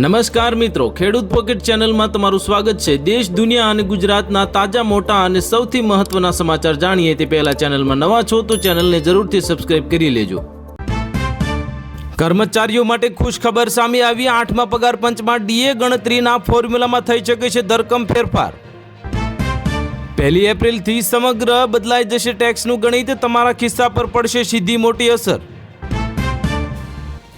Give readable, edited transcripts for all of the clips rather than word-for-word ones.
નમસ્કાર મિત્રો, ખેડૂત પોકેટ ચેનલમાં તમારું સ્વાગત છે। દેશ, દુનિયા અને ગુજરાતના તાજા, મોટા અને સૌથી મહત્વના સમાચાર જાણીએ તે પહેલા ચેનલમાં નવા છો તો ચેનલને જરૂરથી સબસ્ક્રાઇબ કરી લેજો। કર્મચારીઓ માટે ખુશ ખબર સામે આવી। 8મા પગાર પંચમાં ડીએ ગણતરીના ફોર્મ્યુલામાં થઈ શકે છે ધરખમ ફેરફાર। 1 એપ્રિલથી સમગ્ર બદલાઈ જશે ટેક્સનું ગણિત, તમારા ખિસ્સા પર પડશે સીધી મોટી અસર।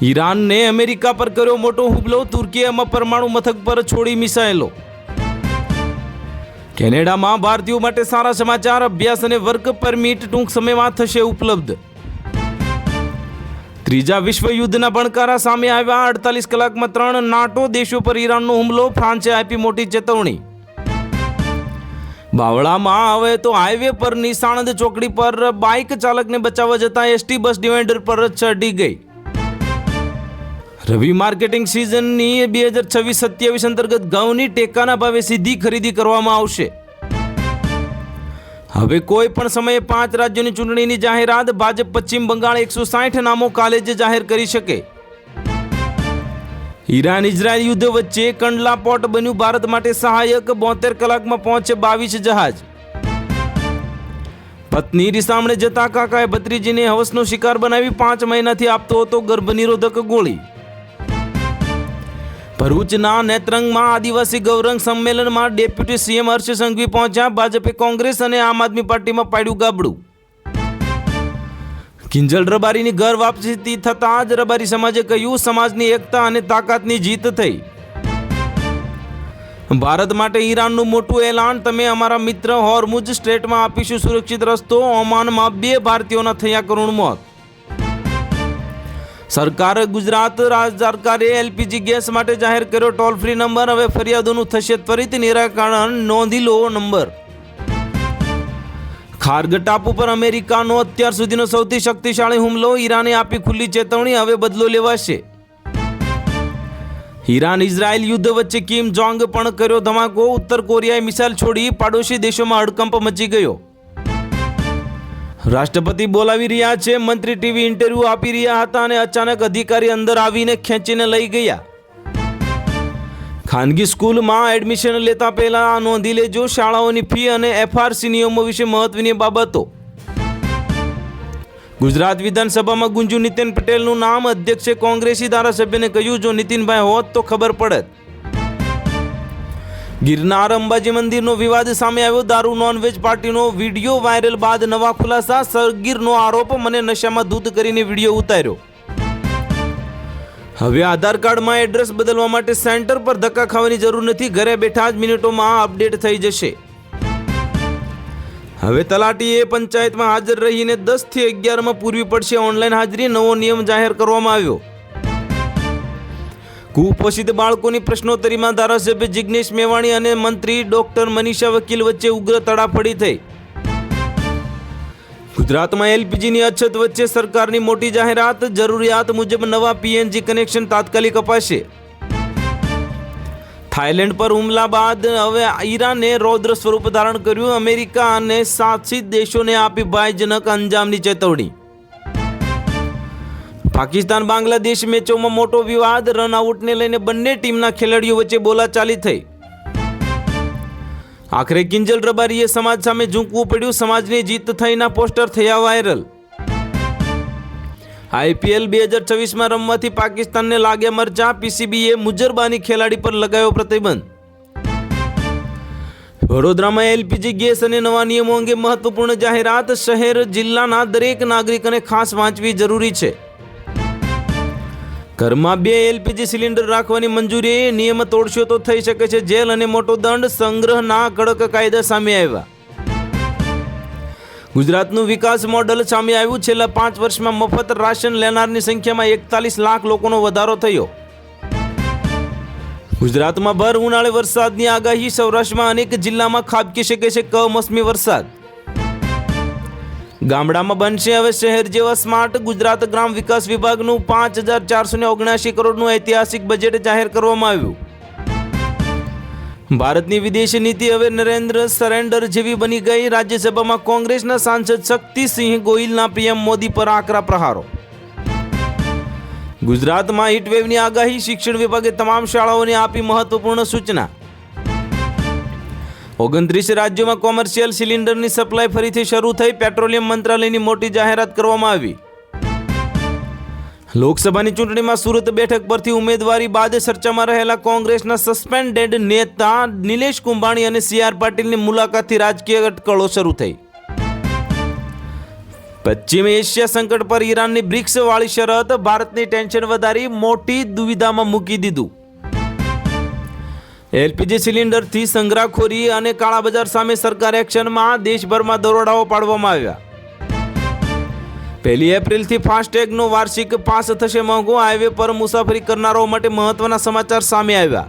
ઈરાન ने अमेरिका पर કર્યો મોટો હુમલો, તુર્કીમાં પરમાણુ મથક પર છોડી મિસાઇલો। કેનેડામાં ભારતીયો માટે સારા સમાચાર, અભ્યાસ અને વર્ક પરમિટ ટૂંક સમયમાં થશે ઉપલબ્ધ। ત્રીજા વિશ્વ યુદ્ધના ભણકારા સામે આવ્યા। 48 કલાકમાં 3 નાટો દેશો પર ઈરાનનો હુમલો, ફ્રાન્સે આપી મોટી ચેતવણી। બાવળામાં હવે તો હાઈવે પરની સાણંદ ચોકડી પર બાઇક ચાલકને બચાવવા જતા એસટી બસ ડિવાઈડર પર જ ચડી ગઈ। રવિ માર્કેટિંગ સિઝનની 2026-27 અંતર્ગત ઘઉંની ટેકાના ભાવે સીધી ખરીદી કરવામાં આવશે। હવે કોઈ પણ સમયે 5 રાજ્યોની ચૂંટણીની જાહેરાત, ભાજપ પશ્ચિમ બંગાળ 160 નામો કાલે જ જાહેર કરી શકે। ઈરાન ઇઝરાયલ યુદ્ધ વચ્ચે કંડલા પોર્ટ બન્યું ભારત માટે સહાયક, 72 કલાકમાં પહોંચે 22 જહાજ। પત્ની રીસામણે જતા કાકાએ ભત્રીજીને હવસનો શિકાર બનાવી 5 મહિનાથી આપતો હતો ગર્ભ નિરોધક ગોળી। ભરૂચના નેત્રંગમાં આદિવાસી ગૌરંગ સંમેલનમાં ડેપ્યુટી સીએમ હર્ષ સંઘવી પહોંચ્યા। ભાજપે કોંગ્રેસ અને આમ આદમી પાર્ટીમાં પાડ્યું ગાબડું। કિંજલ રબારીની ઘર વાપસી થતાં જ રબારી સમાજે કહ્યું, સમાજની એકતા અને તાકાતની જીત થઈ। ભારત માટે ઈરાનનું મોટું એલાન, તમે અમારા મિત્ર હોર્મુઝ સ્ટ્રેટમાં આપીશું સુરક્ષિત રસ્તો। ઓમાનમાં 2 ભારતીયોના થયા કરુણ મોત। ગુજરાત સરકારે એલપીજી ગેસ માટે જાહેર કર્યો ટોલ ફ્રી નંબર, હવે ફરિયાદોનું થશે ત્વરિત નિરાકરણ, નોંધી લો નંબર। ખાર્ગ ટાપુ પર અમેરિકાનો અત્યાર સુધીનો સૌથી શક્તિશાળી હુમલો, ઈરાને આપી ખુલ્લી ચેતવણી, હવે બદલો લેવાશે। ઈરાન ઇઝરાયલ યુદ્ધ વચ્ચે કિમ જોંગ પણ કર્યો ધમાકો, ઉત્તર કોરિયાએ મિસાઇલ છોડી, પાડોશી દેશોમાં હડકંપ મચી ગયો। રાષ્ટ્રપતિ બોલાવી રહ્યા છે, મંત્રી ટીવી ઇન્ટરવ્યુ આપી રહ્યા હતા અને અચાનક અધિકારી અંદર આવીને ખેંચીને લઈ ગયા। ખાનગી સ્કૂલમાં એડમિશન લેતા પહેલા નોંધી લેજો શાળાઓની ફી અને એફઆરસી નિયમો વિશે મહત્વની બાબતો। ગુજરાત વિધાનસભામાં ગુંજ્યું નીતિન પટેલનું નામ, અધ્યક્ષે કોંગ્રેસી ધારાસભ્યને કહ્યું, જો નીતિનભાઈ હોત તો ખબર પડત। ગિરનાર અંબાજી મંદિરનો વિવાદ સામે આવ્યો, દારૂ નોનવેજ પાર્ટીનો વિડીયો વાયરલ બાદ નવા ખુલાસા, સરગીરનો આરોપ, મને નશામાં ધૂત કરીને વિડીયો ઉતાર્યો। હવે આધાર કાર્ડમાં એડ્રેસ બદલવા માટે સેન્ટર પર ધક્કા ખાવાની જરૂર નથી, ઘરે બેઠા જ મિનિટોમાં અપડેટ થઈ જશે। હવે તલાટીએ પંચાયતમાં હાજર રહીને 10 થી 11માં પૂરવી પડશે ઓનલાઈન હાજરી, નવો નિયમ જાહેર કરવામાં આવ્યો। કુપોષિત બાળકોની પ્રશ્નોત્તરીમાં ધારાસભ્ય જિગ્નેશ મેવાણી અને મંત્રી ડોક્ટર મનીષા વકીલ વચ્ચે ઉગ્ર તડાફડી થઈ। ગુજરાતમાં એલપીજીની અછત વચ્ચે સરકારની મોટી જાહેરાત, જરૂરિયાત મુજબ નવા પીએનજી કનેક્શન તાત્કાલિક અપાશે। થાઈલેન્ડ પર હુમલા બાદ હવે ઈરાને રૌદ્ર સ્વરૂપ ધારણ કર્યું, અમેરિકા અને સાથી દેશોને આપી ભયજનક અંજામની ચેતવણી। પાકિસ્તાન બાંગ્લાદેશ મેચોમાં મોટો વિવાદ, રનઆઉટને લઈને બંને ટીમના ખેલાડીઓ વચ્ચે બોલાચાલી થઈ। આખરે કિંજલ રબારીએ સમાજ સામે ઝૂકવું પડ્યું, સમાજની જીત થઈના પોસ્ટર થયા વાયરલ। આઈપીએલ 2026માં રમવાથી પાકિસ્તાનને લાગ્યા મરચા, પીસીબીએ મુજરબાની ખેલાડી પર લગાવ્યો પ્રતિબંધ। વડોદરામાં એલપીજી ગેસ અને નવા નિયમો અંગે મહત્વપૂર્ણ જાહેરાત, શહેર જિલ્લાના દરેક નાગરિકોને ખાસ વાંચવી જરૂરી છે। ઘરમાં 2 એલપીજી સિલિન્ડર રાખવાની મંજૂરી, નિયમ તોડશો તો થઈ શકે છે જેલ અને મોટો દંડ, સંગ્રહના કડક કાયદા સામે આવ્યા। ગુજરાતનું વિકાસ મોડલ સામે આવ્યું, છેલ્લા 5 વર્ષમાં મફત રાશન લેનારની સંખ્યામાં 41 લાખ લોકોનો વધારો થયો। ગુજરાતમાં ભર ઉનાળે વરસાદની આગાહી, સૌરાષ્ટ્રમાં અનેક જિલ્લામાં ખાબકી શકે છે કમોસમી વરસાદ। ગામડામાં બનશે હવે શહેર જેવા સ્માર્ટ, ગુજરાત ગ્રામ વિકાસ વિભાગનું 5479 કરોડનું ઐતિહાસિક બજેટ જાહેર કરવામાં આવ્યું। ભારતની વિદેશ નીતિ હવે નરેન્દ્ર સરેન્ડર જેવી બની ગઈ, રાજ્યસભામાં કોંગ્રેસના સાંસદ શક્તિસિંહ ગોહિલના પીએમ મોદી પર આકરા પ્રહારો। ગુજરાતમાં હીટવેવની આગાહી, શિક્ષણ વિભાગે તમામ શાળાઓને આપી મહત્વપૂર્ણ સૂચના. 29 રાજ્યોમાં કોમર્શિયલ સિલિન્ડરની સપ્લાય ફરીથી શરૂ થઈ, પેટ્રોલિયમ મંત્રાલયની મોટી જાહેરાત કરવામાં આવી. લોકસભાની ચૂંટણીમાં સુરત બેઠક પરથી ઉમેદવારી બાદ ચર્ચામાં રહેલા કોંગ્રેસના સસ્પેન્ડેડ નેતા નિલેશ કુંભાણી અને CR પાટીલની મુલાકાતથી રાજકીય અટકળો શરૂ થઈ. પશ્ચિમ એશિયા સંકટ પર ઈરાનની બ્રિક્સ વાળી શરત ભારતની ટેન્શન વધારી, મોટી દુવિધામાં મૂકી દીધું. LPG સિલિન્ડરથી સંગ્રહખોરી અને કાળાબજાર સામે સરકાર એક્શનમાં, દેશભરમાં દરોડાઓ પાડવામાં આવ્યા. 1 એપ્રિલથી ફાસ્ટેગનો વાર્ષિક પાસ થશે મોંઘો, હાઈવે પર મુસાફરી કરનારાઓ માટે મહત્વના સમાચાર સામે આવ્યા.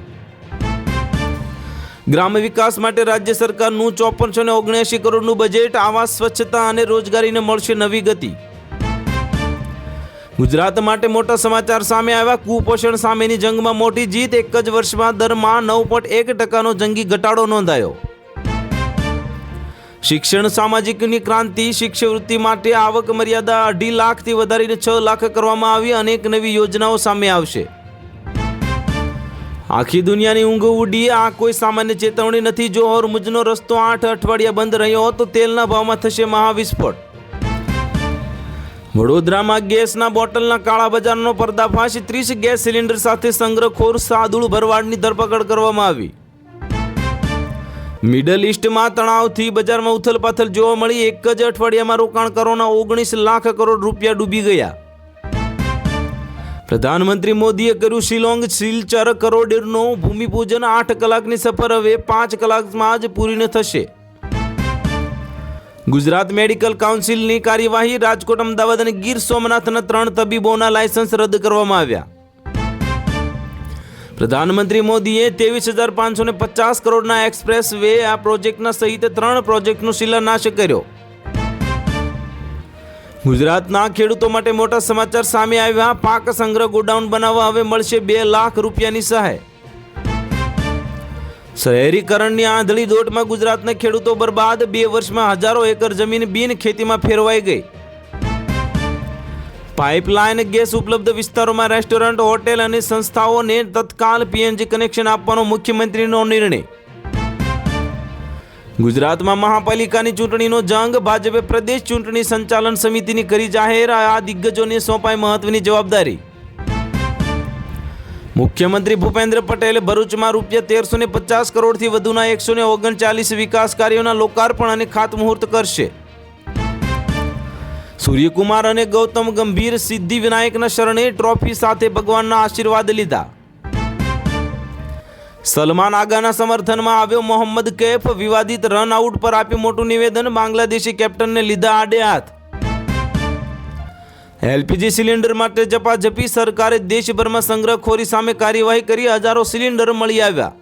ગ્રામ વિકાસ માટે રાજ્ય સરકારનું 5479 કરોડનું બજેટ, આવાસ, સ્વચ્છતા અને રોજગારીને મળશે નવી ગતિ. ગુજરાત માટે મોટા સમાચાર સામે આવ્યા. કુપોષણ સામેની જંગમાં મોટી જીત, એક જ વર્ષમાં દરમાં 9.1% જંગી ઘટાડો નોંધાયો. શિક્ષણ સામાજિકની ક્રાંતિ, શિષ્યવૃત્તિ માટે આવક મર્યાદા 2.5 લાખથી વધારીને 6 લાખ કરવામાં આવી. અનેક નવી યોજનાઓ સામે આવશે. આખી દુનિયાની ઊંઘ ઉડી, આ કોઈ સામાન્ય ચેતવણી નથી. જો હોર્મુઝનો રસ્તો 8 અઠવાડિયા બંધ રહ્યો તો તેલના ભાવમાં થશે મહાવિસ્ફોટ. વડોદરામાં ગેસના બોટલના કાળા બજારનો પર્દાફાશ, 30 ગેસ સિલિન્ડર સાથે સંગ્રહખોર સાદુળ ભરવાડની ધરપકડ કરવામાં આવી. મિડલ ઈસ્ટમાં તણાવથી બજારમાં ઉથલપાથલ જોવા મળી. એક જ અઠવાડિયામાં રોકાણકારોના 19 લાખ કરોડ રૂપિયા ડૂબી ગયા. પ્રધાનમંત્રી મોદીએ કર્યું શિલોંગ સિલચર કરોડરનો ભૂમિપૂજન. 8 કલાકની સફર હવે 5 કલાકમાં જ પૂરી થશે. ગુજરાત મેડિકલ કાઉન્સિલની કાર્યવાહી, રાજકોટ, અમદાવાદ અને ગીર સોમનાથના 3 તબીબોના લાયસન્સ રદ કરવામાં આવ્યા. પ્રધાનમંત્રી મોદીએ 23,550 કરોડના એક્સપ્રેસ વે આ પ્રોજેક્ટના સહિત 3 પ્રોજેક્ટનો શિલાન્યાસ કર્યો. ગુજરાતના ખેડૂતો માટે મોટા સમાચાર સામે આવ્યા. પાક સંગ્રહ ગોડાઉન બનાવવા હવે મળશે 2 લાખ રૂપિયાની સહાય. શહેરીકરણની આંધળી દોટમાં ગુજરાતના ખેડૂતો બરબાદ, 2 વર્ષમાં હજારો એકર જમીન બિન ખેતીમાં ફેરવાઈ ગઈ. પાઇપલાઇન ગેસ ઉપલબ્ધ વિસ્તારોમાં રેસ્ટોરન્ટ, હોટેલ અને સંસ્થાઓને તત્કાલ PNG કનેક્શન આપવાનો મુખ્યમંત્રીનો નિર્ણય. ગુજરાતમાં મહાપાલિકાની ચૂંટણીનો જંગ, ભાજપે પ્રદેશ ચૂંટણી સંચાલન સમિતિની કરી જાહેર. આ દિગ્ગજોને સોંપાઈ મહત્વની જવાબદારી. મુખ્યમંત્રી ભૂપેન્દ્ર પટેલે ભરૂચમાં ₹1350 કરોડથી વધુના 139 વિકાસ કાર્યોના લોકાર્પણ અને ખાતમુહૂર્ત કરશે. સૂર્યકુમાર અને ગૌતમ ગંભીર સિદ્ધિવિનાયકના શરણે ટ્રોફી સાથે ભગવાનના આશીર્વાદ લીધા. સલમાન આગાના સમર્થનમાં આવ્યો મોહમ્મદ કૈફ, વિવાદિત રન આઉટ પર આપ્યું મોટું નિવેદન. બાંગ્લાદેશી કેપ્ટનને લીધા આડે હાથ. LPG સિલિન્ડર માટે ઝપાઝપી, સરકારે દેશભરમાં સંગ્રહખોરી સામે કાર્યવાહી કરી. હજારો સિલિન્ડર મળી આવ્યા.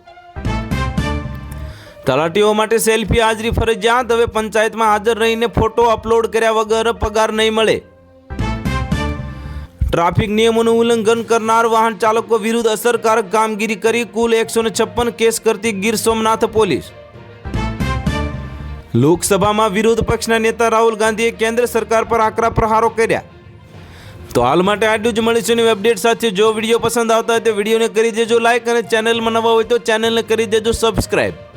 તલાટીઓ માટે સેલ્ફી હાજરી ફરજિયાત, હવે પંચાયતમાં હાજર રહીને ફોટો અપલોડ કર્યા વગર પગાર નહીં મળે. ટ્રાફિક નિયમોનું ઉલ્લંઘન કરનાર વાહન ચાલકો વિરુદ્ધ અસરકારક કામગીરી કરી. કુલ 156 કેસ કરતી ગીર સોમનાથ પોલીસ. લોકસભામાં વિરોધ પક્ષના નેતા રાહુલ ગાંધીએ કેન્દ્ર સરકાર પર આકરા પ્રહારો કર્યા. તો હાલ માટે આટલું જ. મળીશું નવી અપડેટ સાથે. જો વિડીયો પસંદ આવતા હોય તો વિડીયોને કરી દેજો લાઈક અને ચેનલમાં નવા હોય તો ચેનલને કરી દેજો સબસ્ક્રાઈબ.